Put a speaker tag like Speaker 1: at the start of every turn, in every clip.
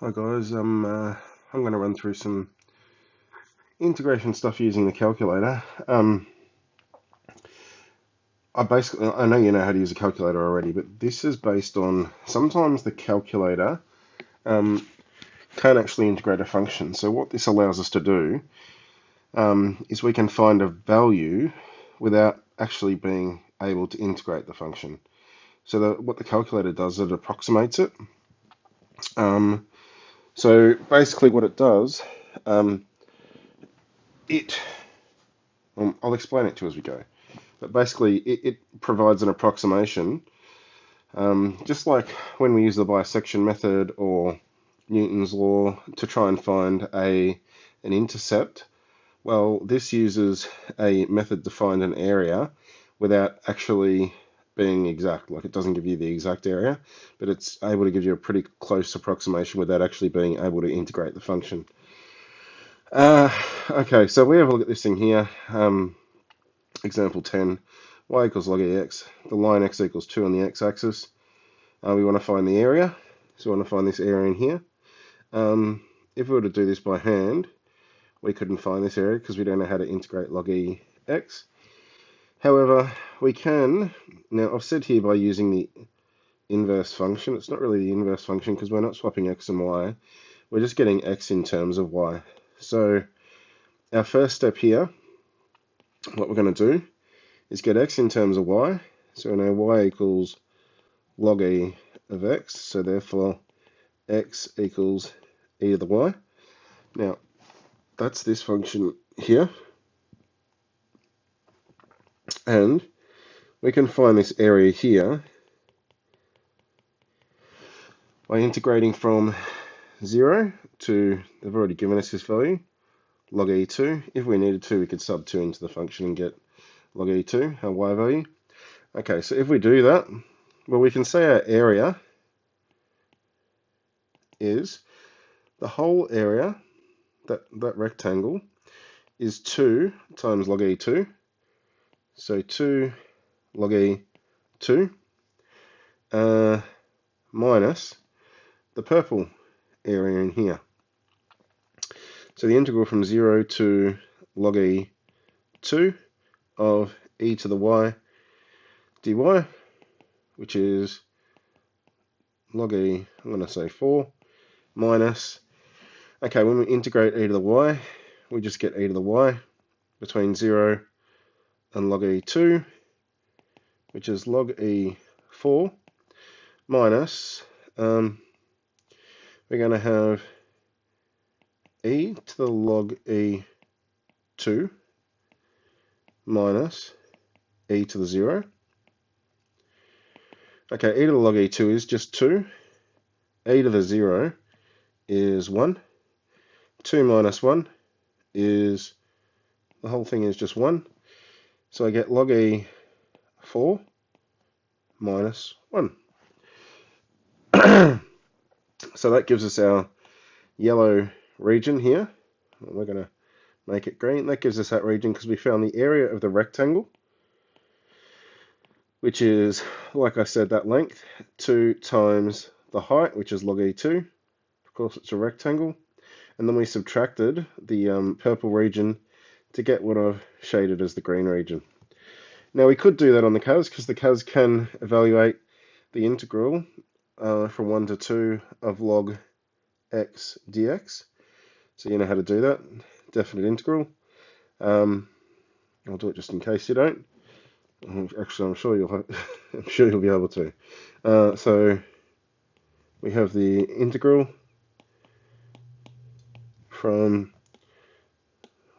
Speaker 1: Hi guys, I'm going to run through some integration stuff using the calculator. I know you know how to use a calculator already, but this is based on sometimes the calculator can't actually integrate a function. So what this allows us to do is we can find a value without actually being able to integrate the function. So what the calculator does, it approximates it. So basically what it does, I'll explain it to you as we go. But basically, it provides an approximation, just like when we use the bisection method or Newton's law to try and find an intercept. Well, this uses a method to find an area without actually being exact. Like, it doesn't give you the exact area, but it's able to give you a pretty close approximation without actually being able to integrate the function. Okay, so we have a look at this thing here. Example 10, y equals log ax. The line x equals 2 on the x-axis. We want to find the area, so we want to find this area in here. If we were to do this by hand, we couldn't find this area because we don't know how to integrate log ex. However, we can, now I've said here by using the inverse function. It's not really the inverse function because we're not swapping x and y. We're just getting x in terms of y. So our first step here, what we're going to do is get x in terms of y. So we know y equals log e of x. So therefore, x equals e to the y. Now, that's this function here. And we can find this area here by integrating from 0 to, they've already given us this value, log e2. If we needed to, we could sub 2 into the function and get log e2, our y value. Okay, so if we do that, well, we can say our area is the whole area, that rectangle, is 2 times log e2. So 2 log e2 minus the purple area in here. So the integral from 0 to log e2 of e to the y dy, which is log e, I'm going to say 4, minus, okay, when we integrate e to the y, we just get e to the y between 0 and log e2, which is log e4, minus, we're going to have e to the log e2 minus e to the 0. Okay, e to the log e2 is just 2. E to the 0 is 1. 2 minus 1 is, the whole thing is just 1. So I get log e4 minus 1. So that gives us our yellow region here. We're going to make it green. That gives us that region because we found the area of the rectangle, which is, like I said, that length, 2 times the height, which is log e2. Of course, it's a rectangle. And then we subtracted the purple region to get what I've shaded as the green region. Now, we could do that on the CAS because the CAS can evaluate the integral from 1 to 2 of log x dx. So you know how to do that, definite integral. I'll do it just in case you don't. Actually, I'm sure you'll be able to. So we have the integral from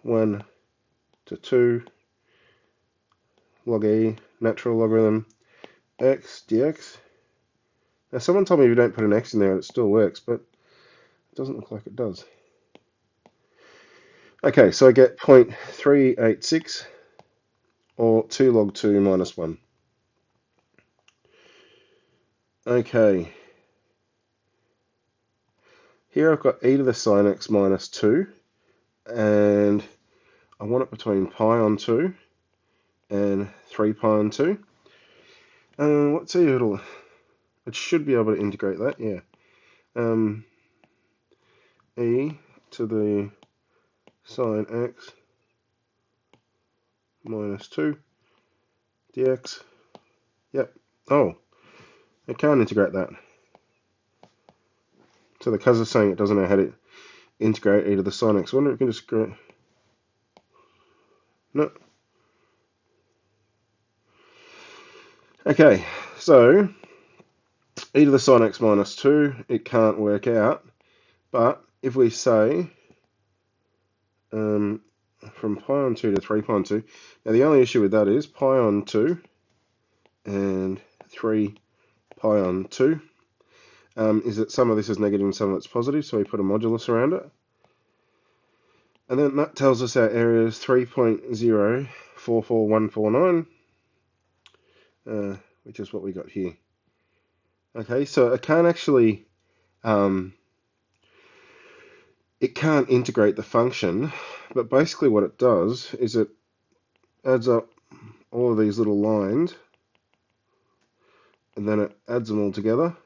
Speaker 1: 1 to 2 log e natural logarithm x dx. Now, someone told me if you don't put an x in there, it still works, but it doesn't look like it does. Okay, so I get 0.386 or 2 log 2 minus 1. Okay. Here I've got e to the sine x minus 2, and I want it between pi on 2 and 3 pi on 2. Let's see, it should be able to integrate that, yeah. e to the sine x minus 2 dx. Yep. Oh, I can't integrate that. So the CAS is saying it doesn't know how to integrate e to the sine x. I wonder if we can just go. No. Okay, so e to the sine x minus 2, it can't work out. But if we say from pi on 2 to 3 pi on 2, now the only issue with that is pi on 2 and 3 pi on 2 is that some of this is negative and some of it's positive, so we put a modulus around it. And then that tells us our area is 3.044149, which is what we got here. Okay, so it can't actually, it can't integrate the function, but basically what it does is it adds up all of these little lines, and then it adds them all together,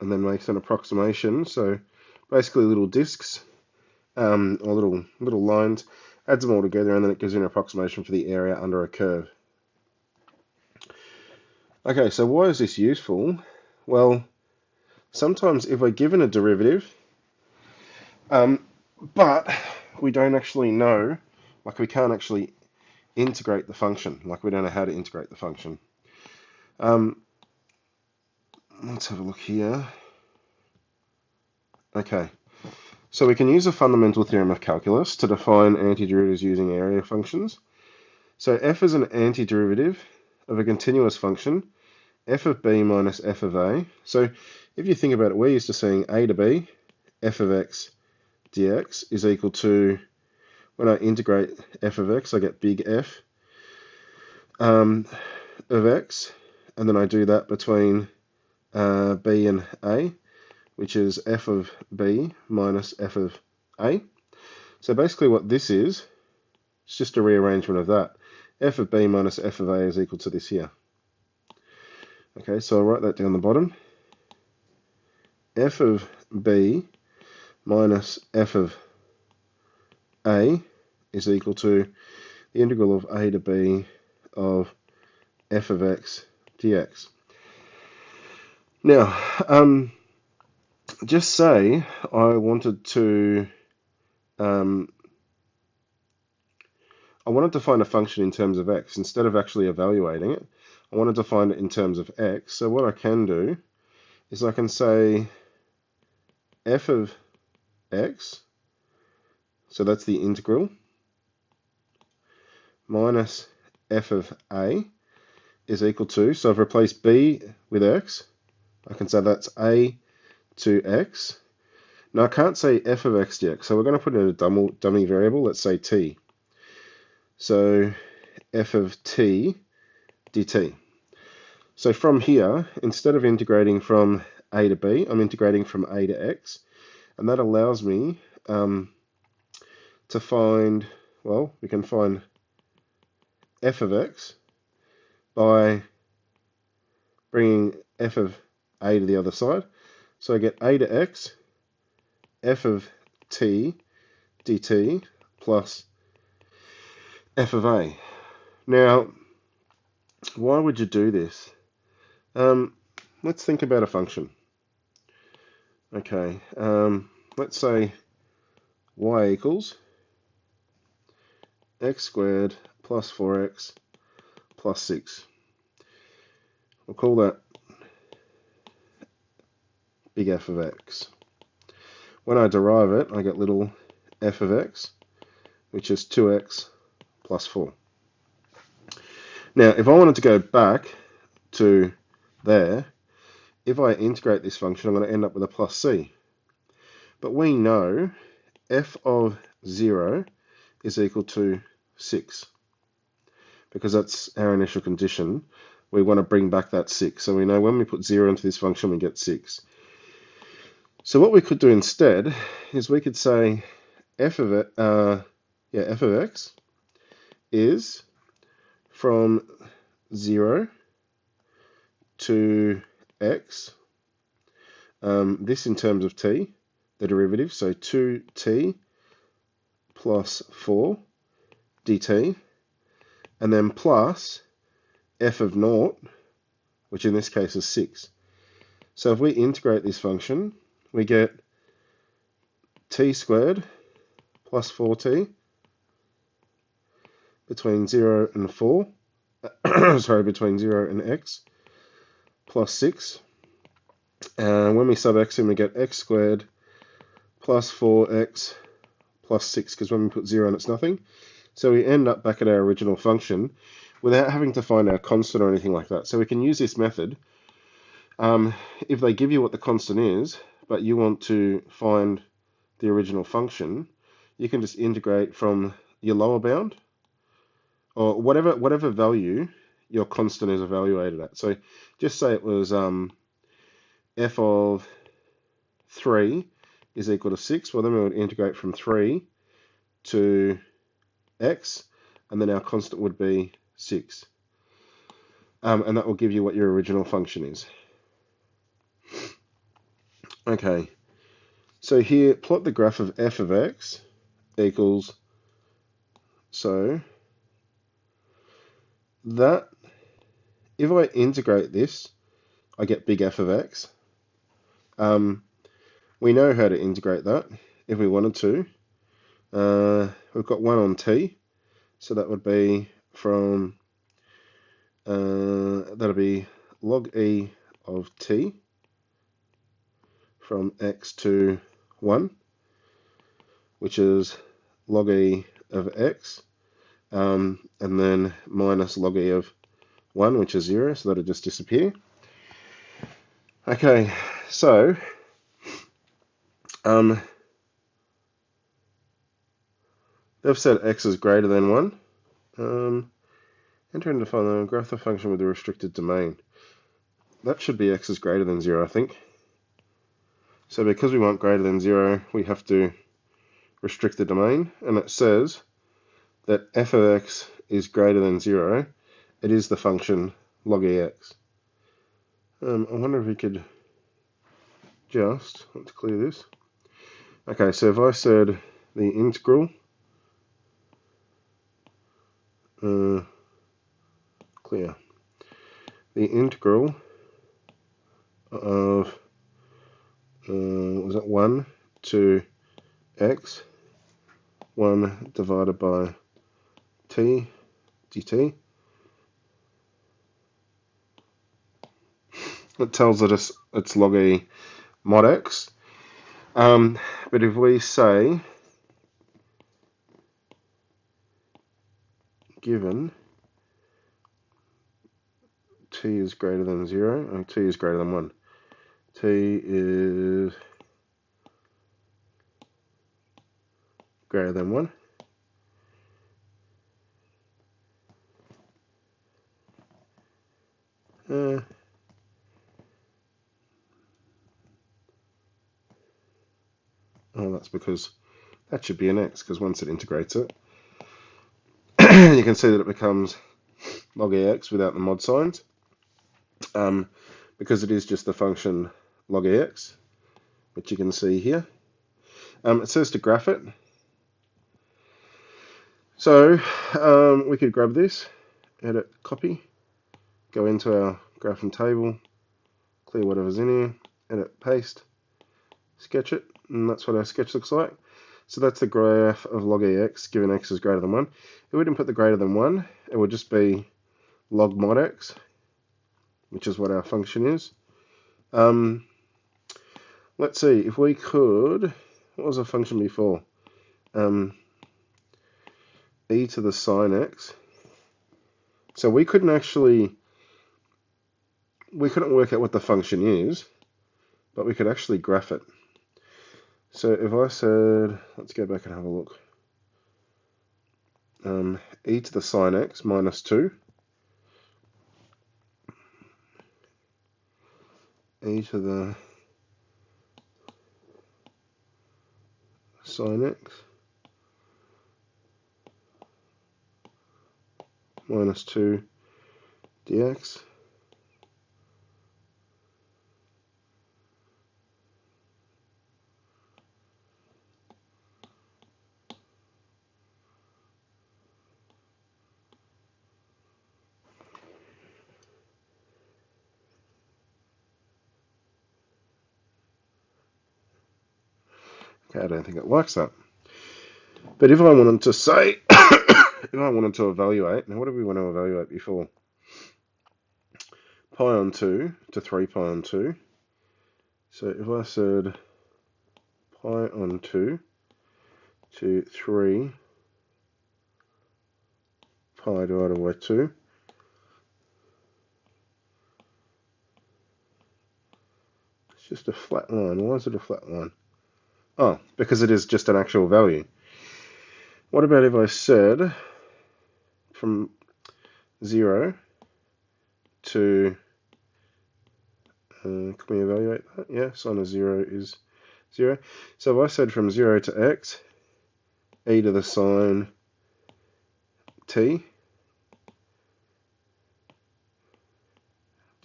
Speaker 1: and then makes an approximation. So basically little discs, or little lines, adds them all together, and then it gives you an approximation for the area under a curve. Okay, so why is this useful? Well, sometimes if we're given a derivative, but we don't actually know, like we can't actually integrate the function, like we don't know how to integrate the function. Let's have a look here. Okay, so we can use a fundamental theorem of calculus to define antiderivatives using area functions. So f is an antiderivative of a continuous function, f of b minus f of a. So if you think about it, we're used to saying a to b, f of x dx is equal to, when I integrate f of x, I get big F of x, and then I do that between b and a, which is f of b minus f of a. So basically what this is, it's just a rearrangement of that. F of b minus f of a is equal to this here. Okay, so I'll write that down the bottom. F of b minus f of a is equal to the integral of a to b of f of x dx. Now, just say I wanted to find a function in terms of x. Instead of actually evaluating it, I wanted to find it in terms of x. So what I can do is I can say f of x, so that's the integral, minus f of a is equal to, so I've replaced b with x, I can say that's a to x. Now I can't say f of x dx, so we're going to put in a dummy variable, let's say t. So f of t dt. So from here, instead of integrating from a to b, I'm integrating from a to x, and that allows me to find, well, we can find f of x by bringing f of a to the other side. So I get a to x, f of t dt plus f of a. Now, why would you do this? Let's think about a function. Okay, let's say y equals x squared plus 4x plus 6. We'll call that big F of x. When I derive it, I get little f of x, which is 2x plus 4. Now, if I wanted to go back to there, if I integrate this function, I'm going to end up with a plus c. But we know f of 0 is equal to 6, because that's our initial condition. We want to bring back that 6. So we know when we put 0 into this function, we get 6. So what we could do instead is we could say f of x is from 0 to x, this in terms of t, the derivative, so 2t plus 4 dt, and then plus f of 0, which in this case is 6. So if we integrate this function, we get t squared plus 4t between 0 and 4, sorry, between 0 and x, plus 6. And when we sub x in, we get x squared plus 4x plus 6, because when we put 0 in, it's nothing. So we end up back at our original function without having to find our constant or anything like that. So we can use this method. If they give you what the constant is, but you want to find the original function, you can just integrate from your lower bound, or whatever value your constant is evaluated at. So just say it was f of 3 is equal to 6. Well, then we would integrate from 3 to x, and then our constant would be 6. And that will give you what your original function is. Okay, so here, plot the graph of f of x equals, so that, if I integrate this, I get big F of x. We know how to integrate that if we wanted to. We've got 1 on t, so that would be from, that'll be log e of t from x to 1, which is log e of x, and then minus log e of 1, which is 0, so that'll just disappear. Okay, so they've said x is greater than 1. Enter and define the graph of the function with the restricted domain. That should be x is greater than 0, I think. So because we want greater than 0, we have to restrict the domain, and it says that f of x is greater than 0. It is the function log ex. I wonder if we could just, let's clear this. Okay, so if I said the integral, clear, the integral of, was it 1 to x, 1 divided by t dt, it tells us it's log e mod x. But if we say, given t is greater than 0, and t is greater than 1, t is greater than 1, oh, that's because that should be an x, because once it integrates it, you can see that it becomes log ex without the mod signs, because it is just the function log ex, which you can see here. It says to graph it. So we could grab this, edit, copy, go into our graph and table, clear whatever's in here, edit, paste, sketch it, and that's what our sketch looks like. So that's the graph of log ex given x is greater than 1. If we didn't put the greater than 1, it would just be log mod x, which is what our function is. Let's see, if we could, what was our function before? E to the sine x. So we couldn't work out what the function is, but we could actually graph it. So if I said, let's go back and have a look. E to the sine x minus 2. E to the sine x minus 2 dx. Okay, I don't think it likes that. But if I wanted to say, if I wanted to evaluate, now what do we want to evaluate before? Pi on 2 to 3 pi on 2. So if I said pi on 2 to 3 pi divided by 2, it's just a flat line. Why is it a flat line? Oh, because it is just an actual value. What about if I said from 0 to, can we evaluate that? Yeah, sine of 0 is 0. So if I said from 0 to x, e to the sine t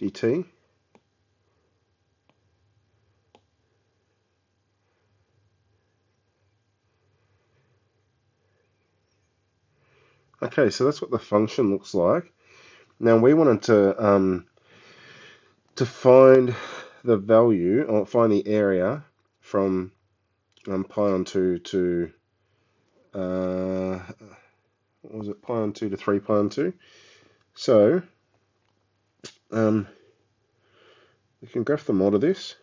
Speaker 1: dt, okay, so that's what the function looks like. Now we wanted to find the value, or find the area from pi on 2 to, what was it, pi on 2 to 3 pi on 2. So, we can graph the mod of this.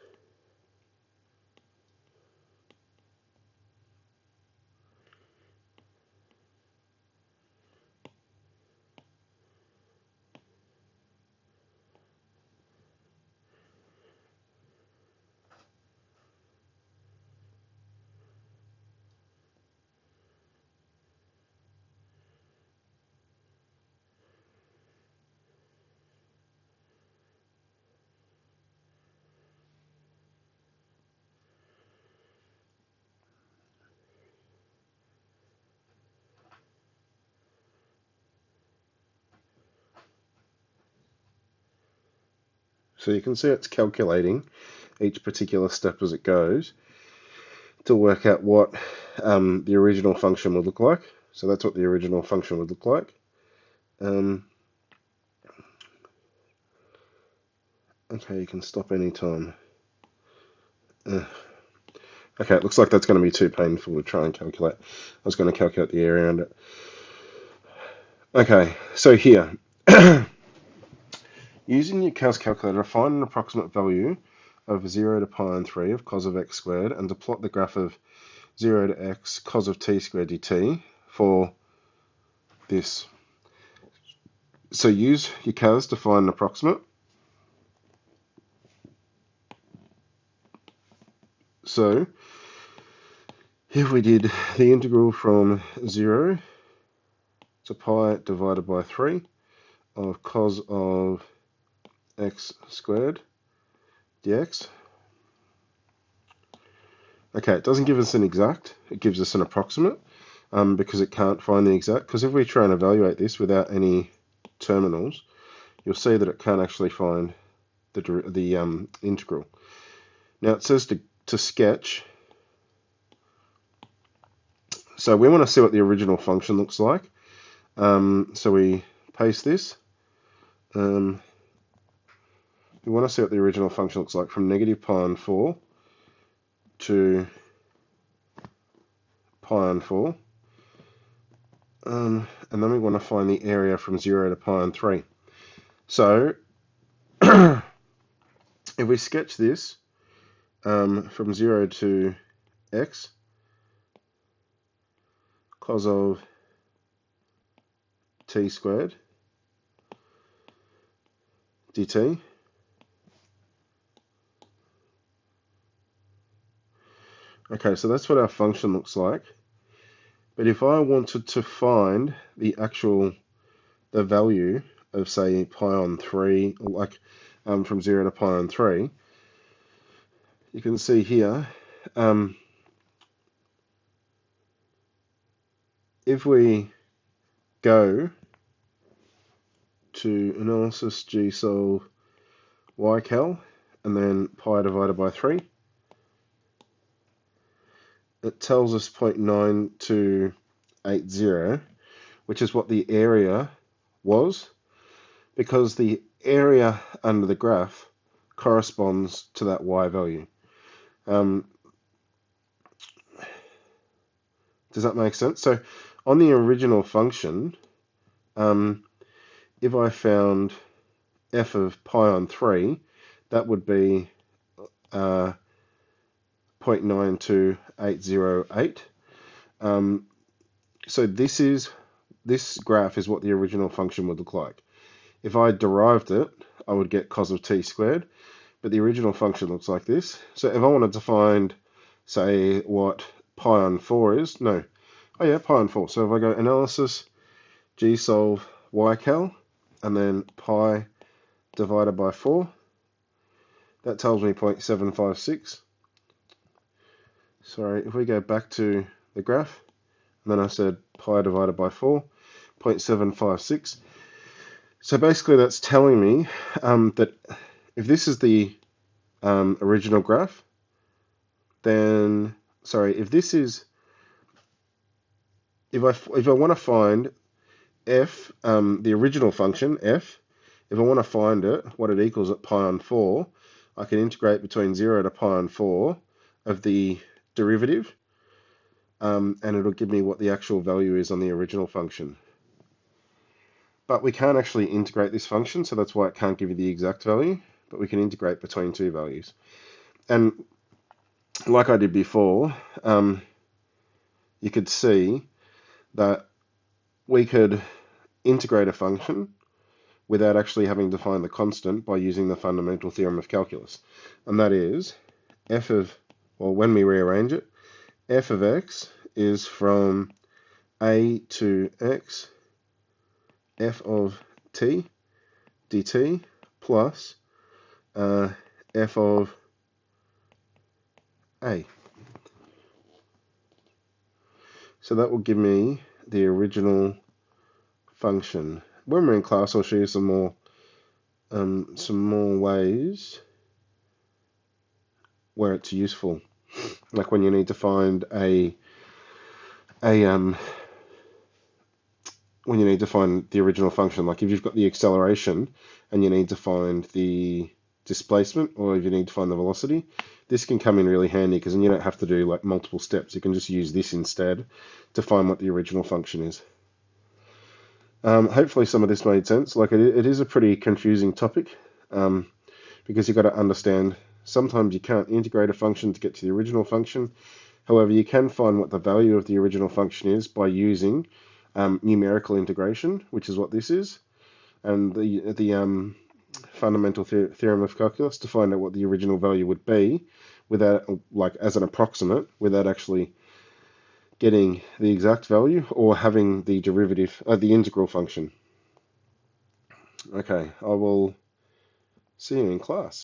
Speaker 1: So you can see it's calculating each particular step as it goes to work out what the original function would look like. So that's what the original function would look like. Okay, you can stop anytime. Okay, it looks like that's going to be too painful to try and calculate. I was going to calculate the area around it. Okay, so here, using your CAS calculator, find an approximate value of 0 to pi on 3 of cos of x squared, and to plot the graph of 0 to x cos of t squared dt for this. So use your CAS to find an approximate. So if we did the integral from 0 to pi divided by 3 of cos of x squared dx. Okay, it doesn't give us an exact, it gives us an approximate, because it can't find the exact. Because if we try and evaluate this without any terminals, you'll see that it can't actually find the integral. Now it says to sketch. So we want to see what the original function looks like. So we paste this. We want to see what the original function looks like from negative pi on 4 to pi on 4. And then we want to find the area from 0 to pi on 3. So if we sketch this from 0 to x, cos of t squared dt, okay, so that's what our function looks like. But if I wanted to find the value of, say, pi on 3, or like from 0 to pi on 3, you can see here, if we go to analysis gsolve ycal and then pi divided by 3, it tells us 0.9280, which is what the area was, because the area under the graph corresponds to that y value. Does that make sense? So on the original function, if I found f of pi on 3, that would be 0.92808. So this graph is what the original function would look like. If I derived it, I would get cos of t squared, but the original function looks like this. So if I wanted to find, say, what pi on 4 is, pi on 4. So if I go analysis, gsolve ycal, and then pi divided by 4, that tells me 0.756. Sorry, if we go back to the graph, and then I said pi divided by 4, 0.756. So basically that's telling me that if this is the original graph, then, if I want to find f, the original function, f, if I want to find it, what it equals at pi on 4, I can integrate between 0 to pi on 4 of the derivative, and it'll give me what the actual value is on the original function. But we can't actually integrate this function, so that's why it can't give you the exact value, but we can integrate between two values. And like I did before, you could see that we could integrate a function without actually having to find the constant by using the fundamental theorem of calculus. And that is when we rearrange it, f of x is from a to x, f of t dt plus f of a. So that will give me the original function. When we're in class, I'll show you some more ways where it's useful, like when you need to find when you need to find the original function, like if you've got the acceleration and you need to find the displacement, or if you need to find the velocity, this can come in really handy because then you don't have to do like multiple steps. You can just use this instead to find what the original function is. Hopefully some of this made sense. Like it is a pretty confusing topic because you've got to understand sometimes you can't integrate a function to get to the original function. However, you can find what the value of the original function is by using numerical integration, which is what this is, and the fundamental theorem of calculus to find out what the original value would be without, like as an approximate, without actually getting the exact value or having the derivative, the integral function. Okay, I will see you in class.